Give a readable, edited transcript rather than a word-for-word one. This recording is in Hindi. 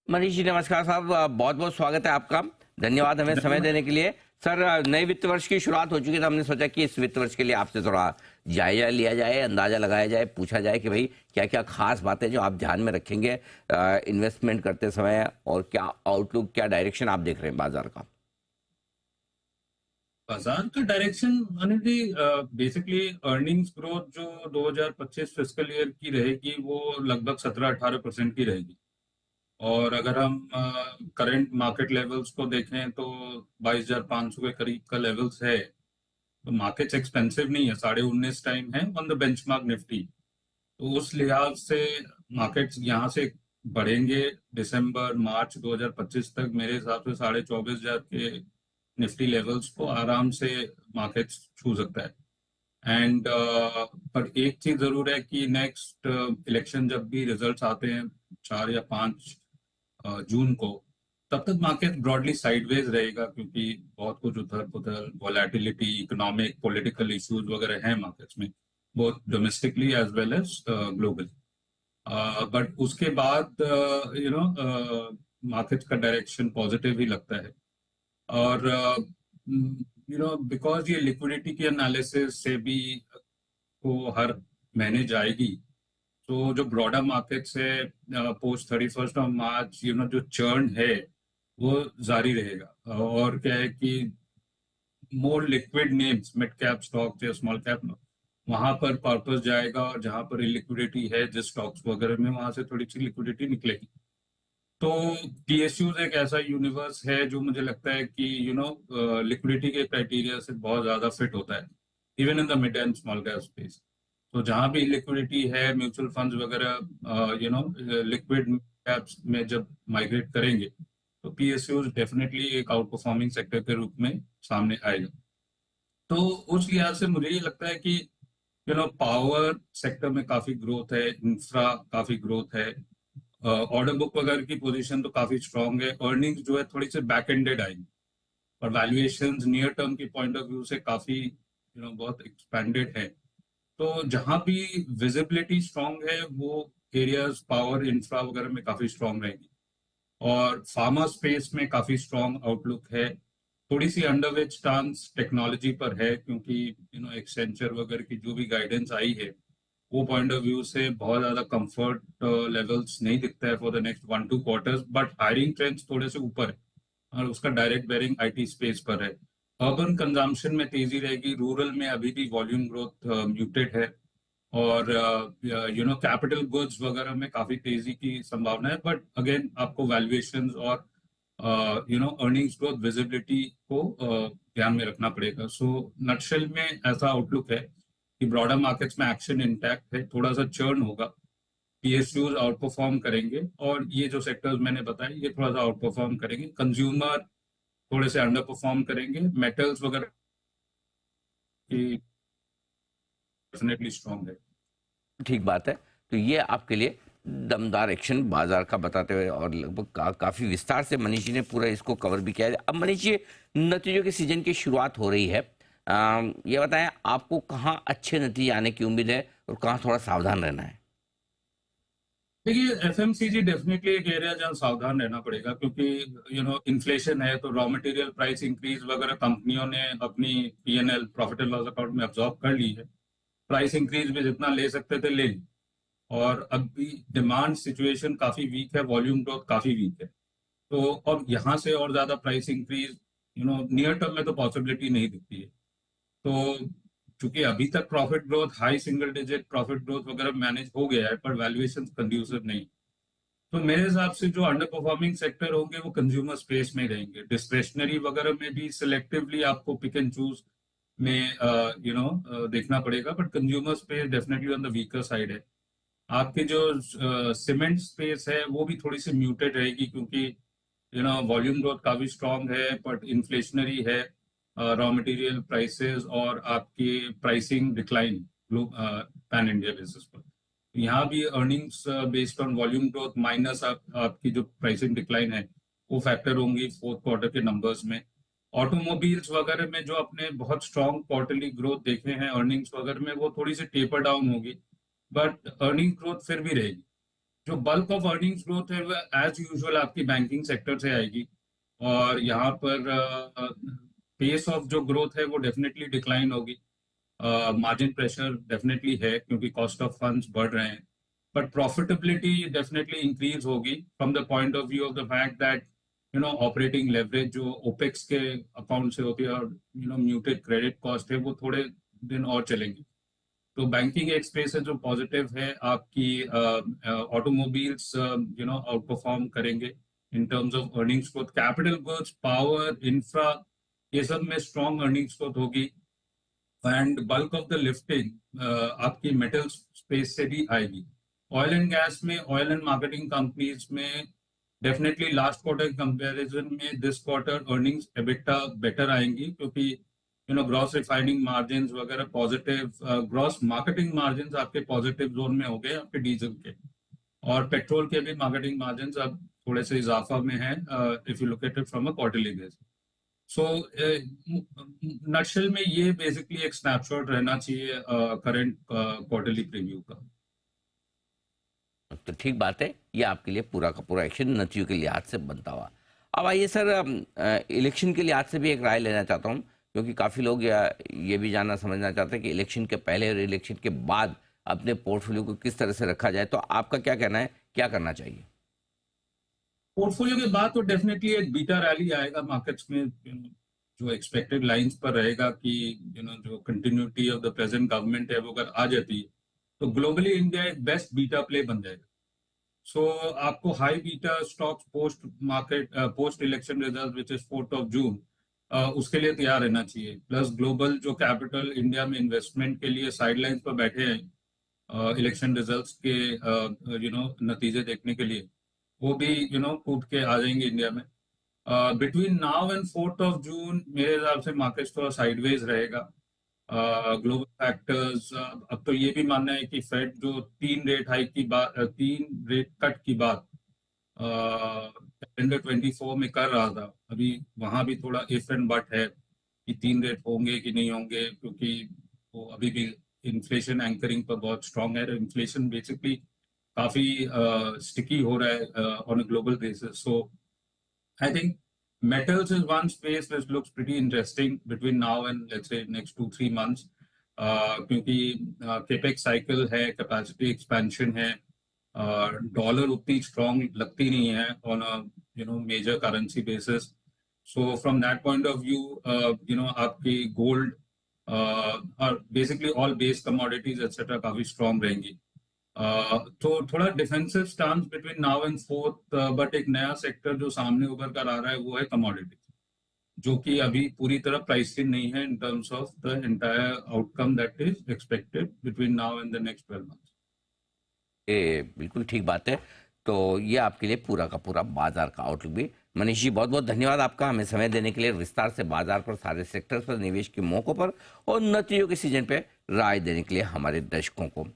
मनीष जी नमस्कार साहब, बहुत बहुत स्वागत है आपका। धन्यवाद हमें समय धन्यवाद। देने के लिए। सर, नए वित्त वर्ष की शुरुआत हो चुकी है, तो हमने सोचा कि इस वित्त वर्ष के लिए आपसे थोड़ा जायजा लिया जाए, अंदाजा लगाया जाए, पूछा जाए कि भाई क्या क्या खास बातें जो आप ध्यान में रखेंगे इन्वेस्टमेंट करते समय, और क्या आउटलुक, क्या डायरेक्शन आप देख रहे हैं बाजार का। बाजार का direction Anil ji, basically earnings growth जो 2025 फिस्कल ईयर की रहेगी वो लगभग 17-18% की रहेगी। और अगर हम करंट मार्केट लेवल्स को देखें तो 22,500 के करीब का लेवल्स है। तो मार्केट्स एक्सपेंसिव नहीं है, 19.5 टाइम है ऑन द बेंचमार्क निफ्टी। तो उस लिहाज से मार्केट्स यहाँ से बढ़ेंगे। दिसंबर मार्च 2025 तक मेरे हिसाब से 24,500 के निफ्टी लेवल्स को आराम से मार्केट्स छू सकता है। एंड पर एक चीज जरूर है कि नेक्स्ट इलेक्शन जब भी रिजल्ट्स आते हैं 4 या 5 जून को, तब तक मार्केट ब्रॉडली साइडवेज रहेगा, क्योंकि बहुत कुछ उधर उधर वोलेटिलिटी, इकोनॉमिक पॉलिटिकल इश्यूज वगैरह हैं मार्केट्स में, both domestically as well as globally. But उसके बाद मार्केट का डायरेक्शन पॉजिटिव ही लगता है। और बिकॉज ये लिक्विडिटी की एनालिसिस से भी को हर महीने जाएगी, तो जो ब्रॉडर मार्केट से पोस्ट 31 मार्च जो चर्न है वो जारी रहेगा। और क्या है कि more liquid names, mid cap stocks या स्मॉल कैप, वहां पर पर्पस जाएगा, और जहां पर लिक्विडिटी है जिस स्टॉक्स वगैरह में, वहां से थोड़ी सी लिक्विडिटी निकलेगी। तो पीएसयूज एक ऐसा यूनिवर्स है जो मुझे लगता है कि लिक्विडिटी के क्राइटेरिया से बहुत ज्यादा फिट होता है, even in the mid and small cap space. तो जहां भी लिक्विडिटी है, म्यूचुअल फंड्स वगैरह लिक्विड कैप्स में जब माइग्रेट करेंगे, तो पीएसयूज डेफिनेटली एक आउट परफॉर्मिंग सेक्टर के रूप में सामने आएगा। तो उस लिहाज से मुझे ये लगता है कि पावर सेक्टर में काफी ग्रोथ है, इंफ्रा काफी ग्रोथ है, ऑर्डर बुक वगैरह की पोजीशन तो काफी स्ट्रांग है। अर्निंग्स जो है थोड़ी सी बैक एंडेड आएंगी, और वैल्यूएशंस नियर टर्म की पॉइंट ऑफ व्यू से काफी बहुत एक्सपेंडेड है। तो जहां भी विजिबिलिटी स्ट्रांग है वो एरियाज पावर इंफ्रा वगैरह में काफी स्ट्रांग रहेगी। और फार्मा स्पेस में काफी स्ट्रांग आउटलुक है। थोड़ी सी अंडरवेट स्टांस टेक्नोलॉजी पर है, क्योंकि एक्सेंचर वगैरह की जो भी गाइडेंस आई है, वो पॉइंट ऑफ व्यू से बहुत ज्यादा कंफर्ट लेवल्स नहीं दिखता है for the next 1-2 quarters. But hiring trends थोड़े से ऊपर है, और उसका डायरेक्ट बेरिंग आईटी स्पेस पर है। अर्बन कंजम्पशन में तेजी रहेगी, रूरल में अभी भी वॉल्यूम ग्रोथ म्यूटेड है। और कैपिटल गुड्स वगैरह में काफी तेजी की संभावना है। बट अगेन आपको वैल्यूएशंस और अर्निंग्स ग्रोथ विजिबिलिटी को ध्यान में रखना पड़ेगा। सो नटशेल में ऐसा आउटलुक है कि ब्रॉडर मार्केट्स में एक्शन इंटैक्ट है, थोड़ा सा चर्न होगा, पीएसयूज आउट परफॉर्म करेंगे, और ये जो सेक्टर्स मैंने बताए ये थोड़ा सा आउट परफॉर्म करेंगे। कंज्यूमर थोड़े से अंडर परफॉर्म करेंगे। मेटल्स वगैरह की डेफिनेटली स्ट्रांग है। ठीक बात है। तो ये आपके लिए दमदार एक्शन बाजार का बताते हुए, और लगभग काफी विस्तार से मनीष जी ने पूरा इसको कवर भी किया है। अब मनीष जी, नतीजों के सीजन की शुरुआत हो रही है, ये बताएं आपको कहाँ अच्छे नतीजे आने की उम्मीद है और कहाँ थोड़ा सावधान रहना है। देखिए, एफएमसीजी डेफिनेटली एक एरिया जहाँ सावधान रहना पड़ेगा, क्योंकि इन्फ्लेशन है, तो रॉ मटेरियल प्राइस इंक्रीज वगैरह कंपनियों ने अपनी PNL, profit and loss account में अब्जॉर्ब कर ली है। प्राइस इंक्रीज भी जितना ले सकते थे ले ली। और अभी डिमांड सिचुएशन काफी वीक है, वॉल्यूम ग्रोथ काफी वीक है। तो और यहाँ से और ज्यादा प्राइस इंक्रीज नियर टर्म में तो पॉसिबिलिटी नहीं दिखती है। तो चूंकि अभी तक profit growth, high single digit profit growth वगैरह मैनेज हो गया है, पर वैल्यूएशन कंड्यूसिव नहीं। तो मेरे हिसाब से जो अंडर परफॉर्मिंग सेक्टर होंगे वो कंज्यूमर स्पेस में रहेंगे। डिस्क्रेशनरी वगैरह में भी सिलेक्टिवली आपको पिक एंड चूज में देखना पड़ेगा, but consumer space definitely on the weaker side है। आपकी जो सीमेंट स्पेस है वो भी थोड़ी सी म्यूटेड रहेगी, क्योंकि वॉल्यूम ग्रोथ काफी स्ट्रांग है, बट इन्फ्लेशनरी है, रॉ मटेरियल प्राइसेस और आपकी pricing decline pan India basis पर। यहाँ भी earnings based on volume growth minus आपकी जो प्राइसिंग डिक्लाइन है वो फैक्टर होंगी फोर्थ क्वार्टर के नंबर्स में। ऑटोमोबाइल्स वगैरह में जो अपने बहुत स्ट्रांग क्वार्टरली ग्रोथ देखे हैं अर्निंग्स वगैरह में, वो थोड़ी सी टेपर डाउन होगी, बट अर्निंग ग्रोथ फिर भी रहेगी। जो बल्क ऑफ अर्निंग्स ग्रोथ है वो एज यूजुअल आपकी बैंकिंग सेक्टर से आएगी। और यहाँ पर पेस ऑफ जो ग्रोथ है वो डेफिनेटली डिक्लाइन होगी। मार्जिन प्रेशर डेफिनेटली है क्योंकि कॉस्ट ऑफ फंड्स बढ़ रहे हैं, बट प्रॉफिटेबिलिटी डेफिनेटली इंक्रीज होगी from the point of view of the fact that operating leverage जो ओपेक्स के अकाउंट से होती है और म्यूटेड क्रेडिट कॉस्ट है वो थोड़े दिन और चलेंगे। तो बैंकिंग एक स्पेस है जो पॉजिटिव है। आपकी ऑटोमोबाइल्स आउट परफॉर्म करेंगे in terms of earnings growth. Capital goods, power, infra, ये सब में स्ट्रॉन्ग अर्निंग्स ग्रोथ होगी। And bulk of the lifting आपकी मेटल स्पेस से भी आएगी। ऑयल एंड गैस में, ऑयल एंड मार्केटिंग कंपनीज में डेफिनेटली लास्ट क्वार्टर कंपैरिजन में this quarter earnings EBITDA better आएंगी क्योंकि ग्रॉस रिफाइनिंग मार्जिन वगैरह पॉजिटिव, ग्रॉस मार्केटिंग मार्जिन आपके पॉजिटिव जोन में हो गए आपके डीजल के, और पेट्रोल के भी मार्केटिंग मार्जिन अब थोड़े से इजाफा में है if you look at it from a quarterly basis. So nutshell में ये बेसिकली एक स्नैपशॉट रहना चाहिए करंट क्वार्टरली प्रीव्यू का। तो ठीक बात है, ये आपके लिए पूरा का पूरा एक्शन नतियों के लिहाज से बनता हुआ। अब आइए सर, इलेक्शन के लिहाज से भी एक राय लेना चाहता हूँ, क्योंकि काफ़ी लोग ये भी जानना समझना चाहते हैं कि इलेक्शन के पहले और इलेक्शन के बाद अपने पोर्टफोलियो को किस तरह से रखा जाए। तो आपका क्या कहना है, क्या करना चाहिए? पोर्टफोलियो के बाद तो डेफिनेटली एक बीटा रैली आएगा मार्केट्स में, जो एक्सपेक्टेड लाइंस पर रहेगा कि जो continuity of the present government है वो अगर आ जाती है तो ग्लोबली इंडिया एक बेस्ट बीटा प्ले बन जाएगा। सो आपको high beta stocks post election result which is 4th of June उसके लिए तैयार रहना चाहिए। प्लस ग्लोबल जो कैपिटल इंडिया में इन्वेस्टमेंट के लिए साइडलाइंस पर बैठे हैं इलेक्शन रिजल्ट्स के नतीजे देखने के लिए, वो भी कूद के आ जाएंगे इंडिया में। Between now and 4th of June मेरे हिसाब से मार्केट थोड़ा साइडवेज रहेगा। ग्लोबल फैक्टर्स, अब तो ये भी मानना है कि फेड जो 3 रेट कट की बात कैलेंडर 24 में कर रहा था, अभी वहां भी थोड़ा इफ एंड बट है कि 3 रेट होंगे कि नहीं होंगे, क्योंकि वो अभी भी इन्फ्लेशन एंकरिंग पर बहुत स्ट्रांग है। इन्फ्लेशन बेसिकली काफी स्टिकी हो रहा है on a global basis. So I think metals is one space which looks pretty interesting between now and let's say next 2-3 months, क्योंकि capex cycle है, capacity expansion है, डॉलर उतनी स्ट्रॉन्ग लगती नहीं है on a major currency basis. So from that point of view आपकी गोल्ड और basically all base commodities etcetera काफी स्ट्रॉन्ग रहेंगी। तो थोड़ा defensive stance between now and 4th, but एक नया सेक्टर जो सामने उभर कर आ रहा है वो है कमोडिटी, जो कि अभी पूरी तरह प्राइस इन नहीं है in terms of the entire outcome that is expected between now and the next 12 months। ये बिल्कुल ठीक बात है। तो ये आपके लिए पूरा का पूरा बाजार का आउटलुक भी। मनीष जी, बहुत बहुत धन्यवाद आपका, हमें समय देने के लिए, विस्तार से बाजार पर, सारे सेक्टर्स पर, निवेश के मौकों पर और नतीजों के सीजन पे राय देने के लिए हमारे दर्शकों को।